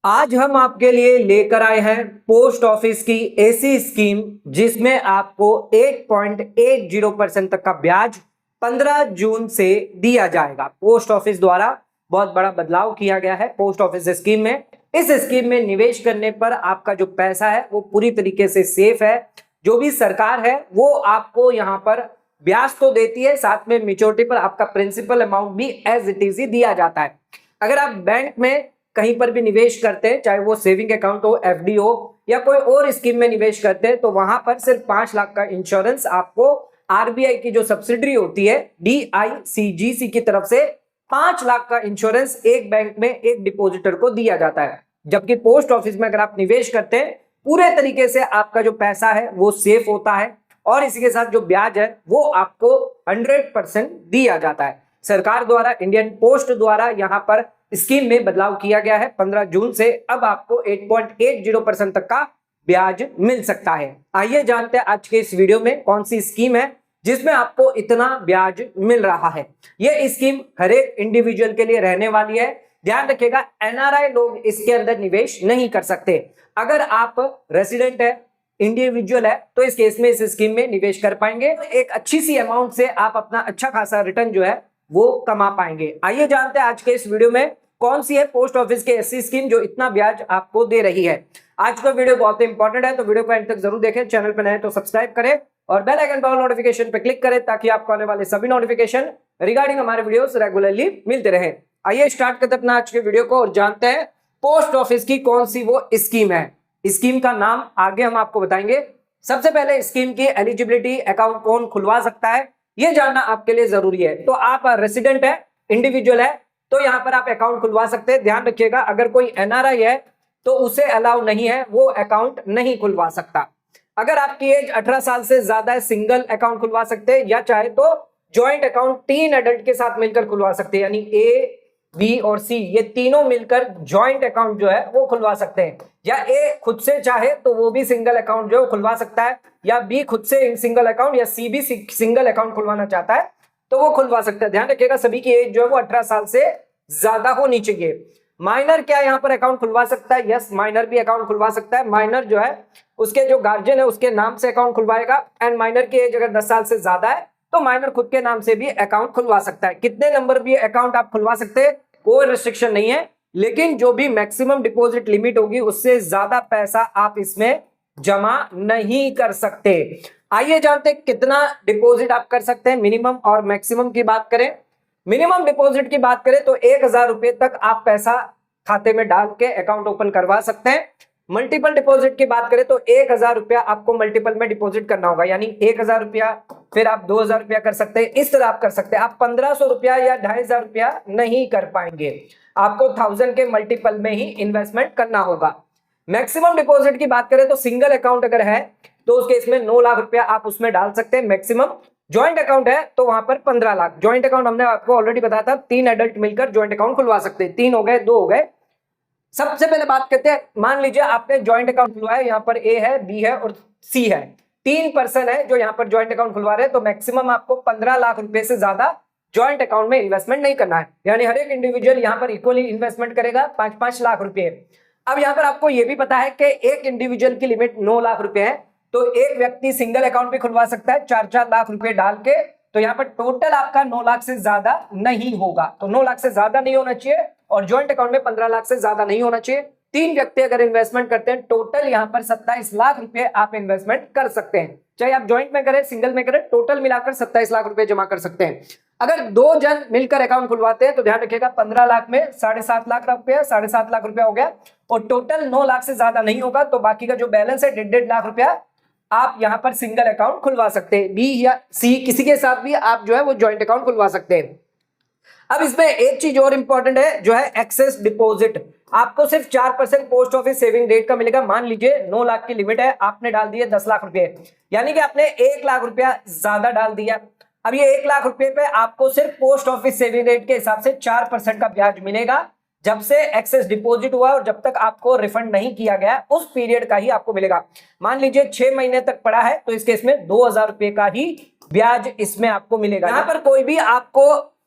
आज हम आपके लिए लेकर आए हैं पोस्ट ऑफिस की ऐसी स्कीम जिसमें आपको 8.80% तक का ब्याज 15 जून से दिया जाएगा। पोस्ट ऑफिस द्वारा बहुत बड़ा बदलाव किया गया है पोस्ट ऑफिस स्कीम में। इस स्कीम में निवेश करने पर आपका जो पैसा है वो पूरी तरीके से सेफ है। जो भी सरकार है वो आपको यहाँ पर ब्याज तो देती है, साथ में मेच्योरिटी पर आपका प्रिंसिपल अमाउंट भी एज इट इज ही दिया जाता है। अगर आप बैंक में कहीं पर भी निवेश करते हैं, चाहे वो सेविंग अकाउंट हो, एफडी हो या कोई और स्कीम में निवेश करते हैं, तो वहां पर सिर्फ 5 लाख का इंश्योरेंस आपको आरबीआई की जो सब्सिडरी होती है DICGC की तरफ से 5 लाख का इंश्योरेंस एक बैंक में एक डिपॉजिटर को दिया जाता है। जबकि पोस्ट ऑफिस में अगर आप निवेश करते हैं, पूरे तरीके से आपका जो पैसा है वो सेफ होता है और इसी के साथ जो ब्याज है वो आपको 100% दिया जाता है। सरकार द्वारा, इंडियन पोस्ट द्वारा यहाँ पर स्कीम में बदलाव किया गया है। 15 जून से अब आपको 8.80% तक का ब्याज मिल सकता है। आइए जानते हैं आज के इस वीडियो में कौन सी स्कीम है जिसमें आपको इतना ब्याज मिल रहा है। यह स्कीम हर एक इंडिविजुअल के लिए रहने वाली है। ध्यान रखिएगा, एनआरआई लोग इसके अंदर निवेश नहीं कर सकते। अगर आप रेसिडेंट है, इंडिविजुअल है, तो इस केस में इस स्कीम में निवेश कर पाएंगे। एक अच्छी सी अमाउंट से आप अपना अच्छा खासा रिटर्न जो है वो कमा पाएंगे। आइए जानते हैं आज के इस वीडियो में कौन सी है पोस्ट ऑफिस की ऐसी स्कीम जो इतना ब्याज आपको दे रही है। आज का वीडियो बहुत इंपॉर्टेंट है, तो वीडियो को एंड तक जरूर देखें। चैनल पर नए हैं तो सब्सक्राइब करें और बेल आइकन पर नोटिफिकेशन पर क्लिक करें ताकि आपको आने वाले सभी नोटिफिकेशन रिगार्डिंग हमारे वीडियोस रेगुलरली मिलते रहे। आइए स्टार्ट करते अपना आज के वीडियो को और जानते हैं पोस्ट ऑफिस की कौन सी वो स्कीम है। स्कीम का नाम आगे हम आपको बताएंगे। सबसे पहले स्कीम की एलिजिबिलिटी, अकाउंट कौन खुलवा सकता है, यह जानना आपके लिए जरूरी है। तो आप रेसिडेंट है, इंडिविजुअल है, तो यहां पर आप अकाउंट खुलवा सकते हैं। ध्यान रखिएगा, अगर कोई एनआरआई है तो उसे अलाउ नहीं है, वो अकाउंट नहीं खुलवा सकता। अगर आपकी एज 18 साल से ज्यादा है, सिंगल अकाउंट खुलवा सकते हैं या चाहे तो ज्वाइंट अकाउंट 3 एडल्ट के साथ मिलकर खुलवा सकते हैं, यानी ए, बी और सी ये तीनों मिलकर ज्वाइंट अकाउंट जो है वो खुलवा सकते हैं। या ए खुद से चाहे तो वो भी सिंगल अकाउंट जो है खुलवा सकता है, या बी खुद से सिंगल अकाउंट, या सी भी सिंगल अकाउंट खुलवाना चाहता है तो वो खुलवा सकता है। ध्यान रखिएगा, सभी की एज जो है वो 18 साल से ज्यादा होनी चाहिए। माइनर क्या यहाँ पर अकाउंट खुलवा सकता है? यस, माइनर भी अकाउंट खुलवा सकता है। माइनर जो है उसके जो गार्जियन है उसके नाम से अकाउंट खुलवाएगा। एंड माइनर की एज अगर 10 साल से ज्यादा है तो माइनर खुद के नाम से भी अकाउंट खुलवा सकता है। कितने नंबर भी अकाउंट आप खुलवा सकते हैं, कोई रिस्ट्रिक्शन नहीं है, लेकिन जो भी मैक्सिमम डिपॉजिट लिमिट होगी उससे ज्यादा पैसा आप इसमें जमा नहीं कर सकते। आइए जानते हैं कितना डिपॉजिट आप कर सकते हैं। मिनिमम और मैक्सिमम की बात करें, मिनिमम डिपॉजिट की बात करें तो 1000 रुपए तक आप पैसा खाते में डाल के अकाउंट ओपन करवा सकते हैं। मल्टीपल डिपॉजिट की बात करें तो 1000 रुपया आपको मल्टीपल में डिपॉजिट करना होगा, यानी 1000 रुपया, फिर आप 2000 रुपया कर सकते हैं। इस तरह आप कर सकते हैं। आप 1500 रुपया या 2500 रुपया नहीं कर पाएंगे, आपको 1000 के मल्टीपल में ही इन्वेस्टमेंट करना होगा। मैक्सिमम डिपॉजिट की बात करें तो सिंगल अकाउंट अगर है तो उस केस में 9 लाख रुपया आप उसमें डाल सकते हैं मैक्सिमम। ज्वाइंट अकाउंट है तो वहां पर 15 लाख। ज्वाइंट अकाउंट हमने आपको ऑलरेडी बताया था, 3 एडल्ट मिलकर ज्वाइंट अकाउंट खुलवा सकते हैं। 3 हो गए, 2 हो गए। सबसे पहले बात करते हैं, मान लीजिए आपने ज्वाइंट अकाउंट खुलवाया, यहाँ पर ए है, बी है और सी है, 3 पर्सन है जो यहाँ पर ज्वाइंट अकाउंट खुलवा रहे हैं, तो मैक्सिमम आपको 15 लाख रुपए से ज्यादा ज्वाइंट अकाउंट में इन्वेस्टमेंट नहीं करना है। यानी हर एक इंडिविजुअल यहाँ पर इक्वली इन्वेस्टमेंट करेगा 5-5 लाख रुपए। अब यहाँ पर आपको यह भी पता है कि एक इंडिविजुअल की लिमिट 9 लाख रुपए है, तो एक व्यक्ति सिंगल अकाउंट भी खुलवा सकता है 4-4 लाख रुपए डाल के। तो यहाँ पर टोटल आपका 9 लाख से ज्यादा नहीं होगा, तो 9 लाख से ज्यादा नहीं होना चाहिए और ज्वाइंट अकाउंट में 15 लाख से ज्यादा नहीं होना चाहिए। 3 व्यक्ति अगर इन्वेस्टमेंट करते हैं, टोटल यहाँ पर 27 लाख रुपए आप इन्वेस्टमेंट कर सकते हैं। चाहे आप ज्वाइंट में करें, सिंगल में करें, टोटल मिलाकर 27 लाख रुपए जमा कर सकते हैं। अगर 2 जन मिलकर अकाउंट खुलवाते हैं तो ध्यान रखिएगा 15 लाख में 7.5 लाख रुपया, 7.5 लाख रुपया हो गया और टोटल 9 लाख से ज्यादा नहीं होगा, तो बाकी का जो बैलेंस है 1.5 लाख रुपया आप यहां पर सिंगल अकाउंट खुलवा सकते हैं। बी या सी किसी के साथ भी आप जो है वो ज्वाइंट अकाउंट खुलवा सकते हैं। अब इसमें एक चीज और इंपॉर्टेंट है जो है एक्सेस डिपॉजिट। आपको सिर्फ 4% पोस्ट ऑफिस सेविंग रेट का मिलेगा। मान लीजिए 9 लाख की लिमिट है, आपने डाल दिए 10 लाख रुपए, यानी कि आपने 1 लाख रुपया ज्यादा डाल दिया। अब ये 1 लाख रुपए पे आपको सिर्फ पोस्ट ऑफिस सेविंग रेट के हिसाब से 4% का ब्याज मिलेगा। जब से एक्सेस डिपॉजिट हुआ और जब तक आपको रिफंड नहीं किया गया उस पीरियड का ही आपको मिलेगा। मान लीजिए 6 महीने तक पड़ा है तो इस केस में 2000 रुपए का ही ब्याज इसमें आपको मिलेगा। यहाँ पर कोई भी आपको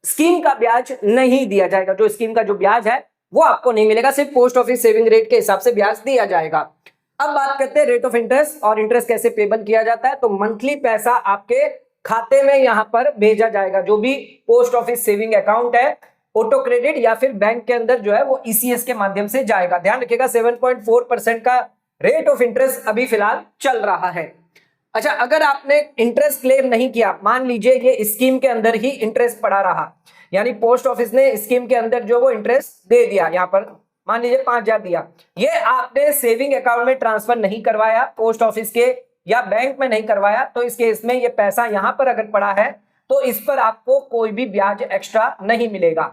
स्कीम का ब्याज नहीं दिया जाएगा। जो स्कीम का जो ब्याज है वो आपको नहीं मिलेगा, सिर्फ पोस्ट ऑफिस सेविंग रेट के हिसाब से ब्याज दिया जाएगा। अब बात करते हैं रेट ऑफ इंटरेस्ट और इंटरेस्ट कैसे पेबल किया जाता है। तो मंथली पैसा आपके खाते में यहां पर भेजा जाएगा, जो भी पोस्ट ऑफिस सेविंग अकाउंट है, ऑटो क्रेडिट या फिर बैंक के अंदर जो है वो ईसीएस के माध्यम से जाएगा। ध्यान रखिएगा 7.4% का रेट ऑफ इंटरेस्ट अभी फिलहाल चल रहा है। अच्छा, अगर आपने इंटरेस्ट क्लेम नहीं किया, मान लीजिए ये स्कीम के अंदर ही इंटरेस्ट पड़ा रहा, यानी पोस्ट ऑफिस ने स्कीम के अंदर जो वो इंटरेस्ट दे दिया, यहां पर मान लीजिए 5,000 दिया, ये आपने सेविंग अकाउंट में ट्रांसफर नहीं करवाया, पोस्ट ऑफिस के या बैंक में नहीं करवाया, तो इस केस में ये पैसा यहां पर अगर पड़ा है तो इस पर आपको कोई भी ब्याज एक्स्ट्रा नहीं मिलेगा।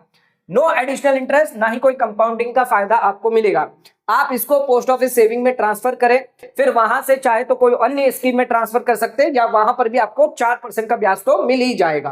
नो एडिशनल इंटरेस्ट, ना ही कोई कंपाउंडिंग का फायदा आपको मिलेगा। आप इसको पोस्ट ऑफिस सेविंग में ट्रांसफर करें, फिर वहां से चाहे तो कोई अन्य स्कीम में ट्रांसफर कर सकते हैं, या वहां पर भी आपको 4% का ब्याज तो मिल ही जाएगा।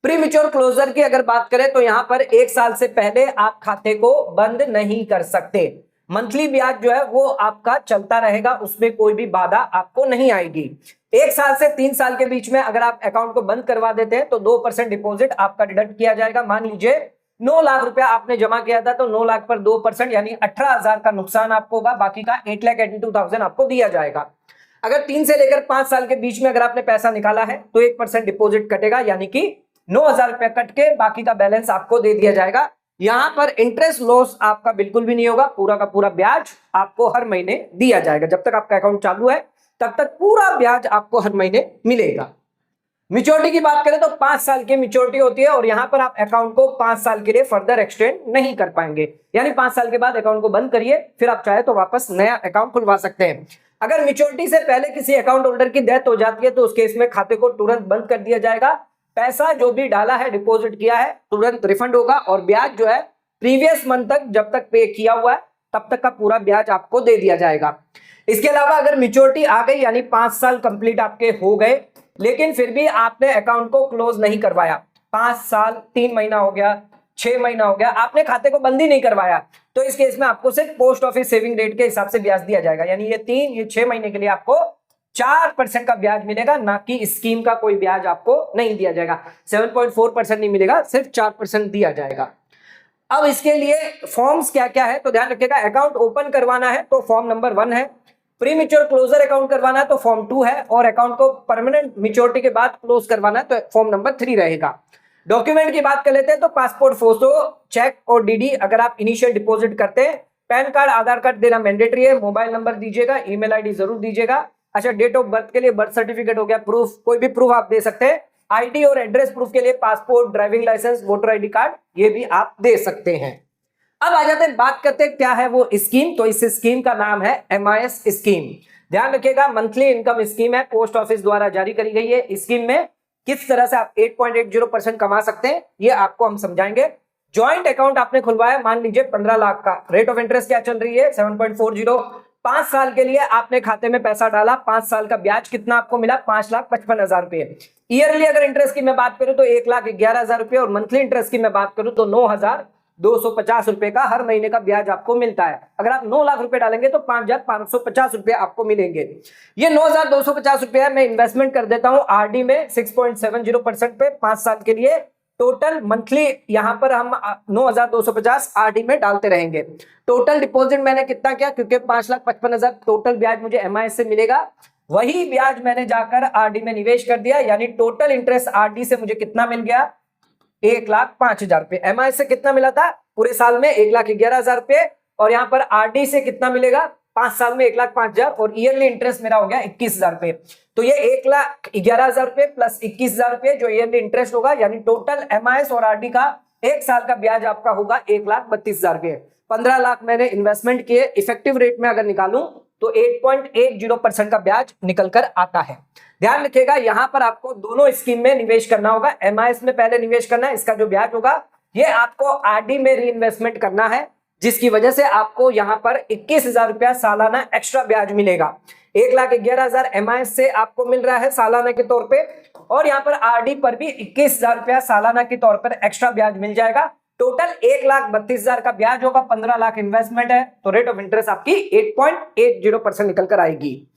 प्रीमेच्योर क्लोजर की अगर बात करें तो यहां पर 1 साल से पहले आप खाते को बंद नहीं कर सकते। मंथली ब्याज जो है वो आपका चलता रहेगा, उसमें कोई भी बाधा आपको नहीं आएगी। 1 साल से 3 साल के बीच में अगर आप अकाउंट को बंद करवा देते हैं तो 2% डिपॉजिट आपका डिडक्ट किया जाएगा। मान लीजिए 9 लाख रुपया आपने जमा किया था, तो 9 लाख पर 2% यानी 18,000 का नुकसान आपको होगा, बाकी का 8,82,000 आपको दिया जाएगा। अगर 3 से लेकर 5 साल के बीच में अगर आपने पैसा निकाला है तो 1% डिपॉजिट कटेगा, यानी कि 9,000 रुपया कट के बाकी का बैलेंस आपको दे दिया जाएगा। यहां पर इंटरेस्ट लॉस आपका बिल्कुल भी नहीं होगा, पूरा का पूरा ब्याज आपको हर महीने दिया जाएगा। जब तक आपका अकाउंट चालू है तब तक पूरा ब्याज आपको हर महीने मिलेगा। मैच्योरिटी की बात करें तो 5 साल की मैच्योरिटी होती है, और यहां पर आप अकाउंट को 5 साल के लिए फर्दर एक्सटेंड नहीं कर पाएंगे, यानी 5 साल के बाद अकाउंट को बंद करिए, फिर आप चाहे तो वापस नया अकाउंट खुलवा सकते हैं। अगर मैच्योरिटी से पहले किसी अकाउंट होल्डर की डेथ हो जाती है तो उस केस में खाते को तुरंत बंद कर दिया जाएगा, पैसा जो भी डाला है, डिपॉजिट किया है, तुरंत रिफंड होगा, और ब्याज जो है प्रीवियस मंथ तक जब तक पे किया हुआ है तब तक का पूरा ब्याज आपको दे दिया जाएगा। इसके अलावा अगर मैच्योरिटी आ गई, यानी 5 साल कंप्लीट आपके हो गए, लेकिन फिर भी आपने अकाउंट को क्लोज नहीं करवाया, 5 साल 3 महीना हो गया, 6 महीना हो गया, आपने खाते को बंद ही नहीं करवाया, तो इस केस में आपको सिर्फ पोस्ट ऑफिस सेविंग रेट के हिसाब से ब्याज दिया जाएगा। यानी ये 6 महीने के लिए आपको 4% का ब्याज मिलेगा, ना कि स्कीम का कोई ब्याज आपको नहीं दिया जाएगा। 7.4% नहीं मिलेगा, सिर्फ 4% दिया जाएगा। अब इसके लिए फॉर्म्स क्या क्या है तो ध्यान रखिएगा। अकाउंट ओपन करवाना है तो फॉर्म नंबर 1 है, प्रीमेच्योर क्लोजर अकाउंट करवाना है तो फॉर्म 2 है, और अकाउंट को परमानेंट मैच्योरिटी के बाद क्लोज करवाना है तो फॉर्म नंबर 3 रहेगा। डॉक्यूमेंट की बात कर लेते हैं तो पासपोर्ट फोटो, चेक और डीडी अगर आप इनिशियल डिपॉजिट करते हैं, पैन कार्ड, आधार कार्ड देना मैंडेटरी है, मोबाइल नंबर दीजिएगा, ईमेल आईडी जरूर दीजिएगा। अच्छा, डेट ऑफ बर्थ के लिए बर्थ सर्टिफिकेट हो गया, प्रूफ कोई भी प्रूफ आप दे सकते हैं। आईडी और एड्रेस प्रूफ के लिए passport, driving licence, voter ID card, ये भी आप दे सकते हैं। अब आ जाते हैं, बात करते हैं क्या है वो स्कीम। तो इस स्कीम का नाम है MIS स्कीम। ध्यान रखिएगा, मंथली इनकम स्कीम है, पोस्ट ऑफिस द्वारा जारी करी गई है। स्कीम में किस तरह से आप 8.80% कमा सकते हैं ये आपको हम समझाएंगे। ज्वाइंट अकाउंट आपने खुलवाया, मान लीजिए 15 लाख का, रेट ऑफ इंटरेस्ट क्या चल रही है 7.40। 5 साल के लिए आपने खाते में पैसा डाला, 5 साल का ब्याज कितना आपको मिला 5,55,000 रुपए। ईयरली अगर इंटरेस्ट की मैं बात करूं तो 1,11,000 रुपए, और मंथली इंटरेस्ट की मैं बात करूं तो 9,250 रुपए का हर महीने का ब्याज आपको मिलता है। अगर आप 9 लाख रुपए डालेंगे तो 5,550 रुपए आपको मिलेंगे। ये 9,250 रुपए मैं इन्वेस्टमेंट कर देता हूं RD में 6.70% पे 5 साल के लिए। टोटल मंथली यहां पर हम 9,250 RD में डालते रहेंगे। टोटल डिपॉजिट मैंने कितना किया, क्योंकि 5,55,000 टोटल ब्याज मुझे MIS से मिलेगा, वही ब्याज मैंने जाकर RD में निवेश कर दिया, यानी टोटल इंटरेस्ट RD से मुझे कितना मिल गया 1,05,000 रुपए। MIS से कितना मिला था पूरे साल में 1,11,000 रुपए, और यहाँ पर RD से कितना मिलेगा 5 साल में 1,05,000, और ईयरली इंटरेस्ट मेरा हो गया 21,000 रुपए। तो ये 1,11,000 रुपए प्लस 21,000 रुपए जो ईयरली इंटरेस्ट होगा, यानी टोटल MIS और RD का 1 साल का ब्याज आपका होगा 1,32,000 रुपए। 15 लाख मैंने इन्वेस्टमेंट किए, इफेक्टिव रेट में अगर निकालूं तो 8.80% का ब्याज निकल कर आता है। ध्यान रखिएगा, यहां पर आपको दोनों स्कीम में निवेश करना होगा। MIS में पहले निवेश करना है, इसका जो ब्याज होगा ये आपको RD में री इन्वेस्टमेंट करना है, जिसकी वजह से आपको यहां पर 21,000 रुपया सालाना एक्स्ट्रा ब्याज मिलेगा। 1,11,000 MIS से आपको मिल रहा है सालाना के तौर पे, और यहाँ पर RD पर भी 21,000 रुपया सालाना के तौर पर एक्स्ट्रा ब्याज मिल जाएगा। टोटल 1,32,000 का ब्याज होगा, 15 लाख इन्वेस्टमेंट है, तो रेट ऑफ इंटरेस्ट आपकी 8.80% निकल कर आएगी।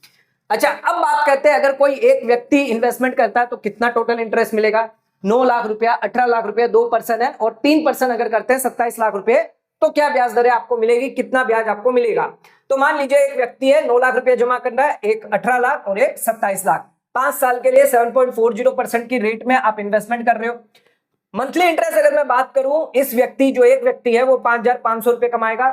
अच्छा, अब बात करते हैं अगर कोई एक व्यक्ति इन्वेस्टमेंट करता है तो कितना टोटल इंटरेस्ट मिलेगा। 9 लाख रुपया, 18 लाख रुपया 2% है, और 3% अगर करते हैं 27 लाख रुपए, तो क्या ब्याज दरें आपको मिलेगी, कितना ब्याज आपको मिलेगा। तो मान लीजिए एक व्यक्ति है 9 लाख रुपया जमा कर रहा है, एक 18 लाख और एक 27 लाख, 5 साल के लिए 7.40% की रेट में आप इन्वेस्टमेंट कर रहे हो। मंथली इंटरेस्ट अगर मैं बात करूं, इस व्यक्ति जो एक व्यक्ति है वो 5,500 रुपए कमाएगा,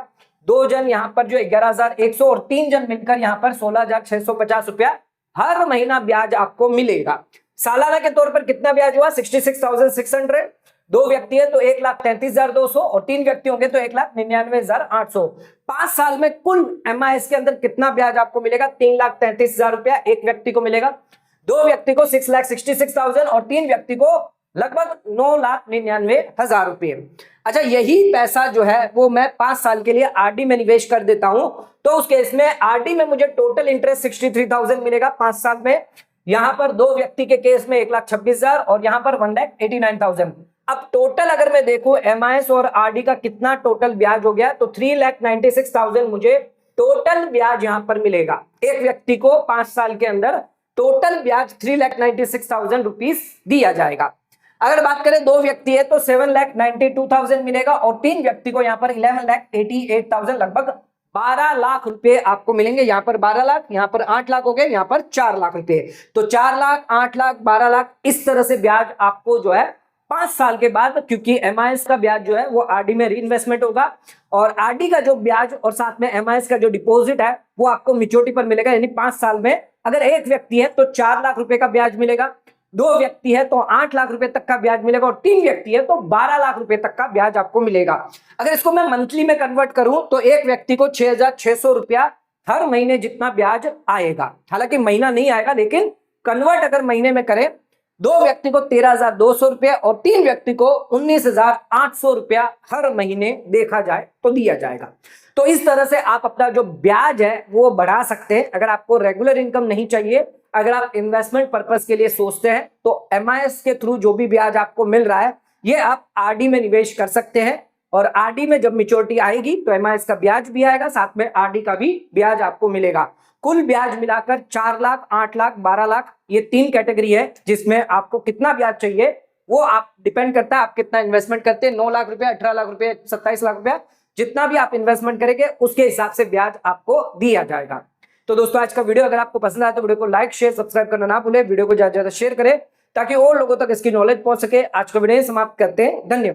2 जन यहाँ पर जो 11,100 और 3 जन मिलकर यहाँ पर 16,650 रुपया हर महीना ब्याज आपको मिलेगा। सालाना के तौर पर कितना ब्याज हुआ, 66,600। 2 व्यक्ति है तो 1,33,200 और 3 व्यक्ति होंगे तो 1,99,800। 5 साल में कुल MIS के अंदर कितना ब्याज आपको मिलेगा, 3,33,000 रुपया एक व्यक्ति को मिलेगा, 2 व्यक्ति को 6,66,000 और 3 व्यक्ति को लगभग 9,99,000 रुपये। अच्छा, यही पैसा जो है वो मैं 5 साल के लिए RD में निवेश कर देता हूं, तो उस केस में RD में मुझे टोटल इंटरेस्ट 63,000 मिलेगा 5 साल में। यहां पर 2 व्यक्ति के केस में 1,26,000 और यहां पर 1,89,000। अब टोटल अगर मैं देखूं MIS और RD का कितना टोटल ब्याज हो गया, तो 3,96,000 मुझे टोटल ब्याज यहां पर मिलेगा। एक व्यक्ति को 5 साल के अंदर टोटल ब्याज 3,96,000 रुपीज दिया जाएगा। अगर बात करें 2 व्यक्ति है तो 7,92,000 मिलेगा और 3 व्यक्ति को यहाँ पर 11,88,000 लगभग 12 लाख रुपए आपको मिलेंगे। यहाँ पर 12 लाख, यहाँ पर 8 लाख हो गए, यहाँ पर 4 लाख रुपए। तो 4 लाख, 8 लाख, 12 लाख इस तरह से ब्याज आपको जो है 5 साल के बाद, क्योंकि MIS का ब्याज जो है वो RD में री इन्वेस्टमेंट होगा और RD का जो ब्याज और साथ में MIS का जो डिपॉजिट है वो आपको मैच्योरिटी पर मिलेगा। यानी 5 साल में अगर एक व्यक्ति है तो 4 लाख रुपए का ब्याज मिलेगा, 2 व्यक्ति है तो 8 लाख रुपए तक का ब्याज मिलेगा और 3 व्यक्ति है तो 12 लाख रुपए तक का ब्याज आपको मिलेगा। अगर इसको मैं मंथली में कन्वर्ट करूं तो एक व्यक्ति को 6,600 रुपया हर महीने जितना ब्याज आएगा। हालांकि महीना नहीं आएगा, लेकिन कन्वर्ट अगर महीने में करें, 2 व्यक्ति को 13,200 रुपया और 3 व्यक्ति को 19,800 रुपया हर महीने देखा जाए तो दिया जाएगा। तो इस तरह से आप अपना जो ब्याज है वो बढ़ा सकते हैं। अगर आपको रेगुलर इनकम नहीं चाहिए, अगर आप इन्वेस्टमेंट पर्पस के लिए सोचते हैं, तो MIS के थ्रू जो भी ब्याज आपको मिल रहा है ये आप RD में निवेश कर सकते हैं और RD में जब मैच्योरिटी आएगी तो MIS का ब्याज भी आएगा, साथ में RD का भी ब्याज आपको मिलेगा। कुल ब्याज मिलाकर 4 लाख, 8 लाख, 12 लाख ये 3 कैटेगरी है जिसमें आपको कितना ब्याज चाहिए वो आप डिपेंड करता है आप कितना इन्वेस्टमेंट करते हैं। 9 लाख रुपया, 18 लाख रुपया, 27 लाख रुपया, जितना भी आप इन्वेस्टमेंट करेंगे उसके हिसाब से ब्याज आपको दिया जाएगा। तो दोस्तों आज का वीडियो अगर आपको पसंद आया तो वीडियो को लाइक, शेयर, सब्सक्राइब करना ना भूलें। वीडियो को ज्यादा से ज्यादा शेयर करें ताकि और लोगों तक इसकी नॉलेज पहुंच सके। आज का वीडियो समाप्त करते हैं। धन्यवाद।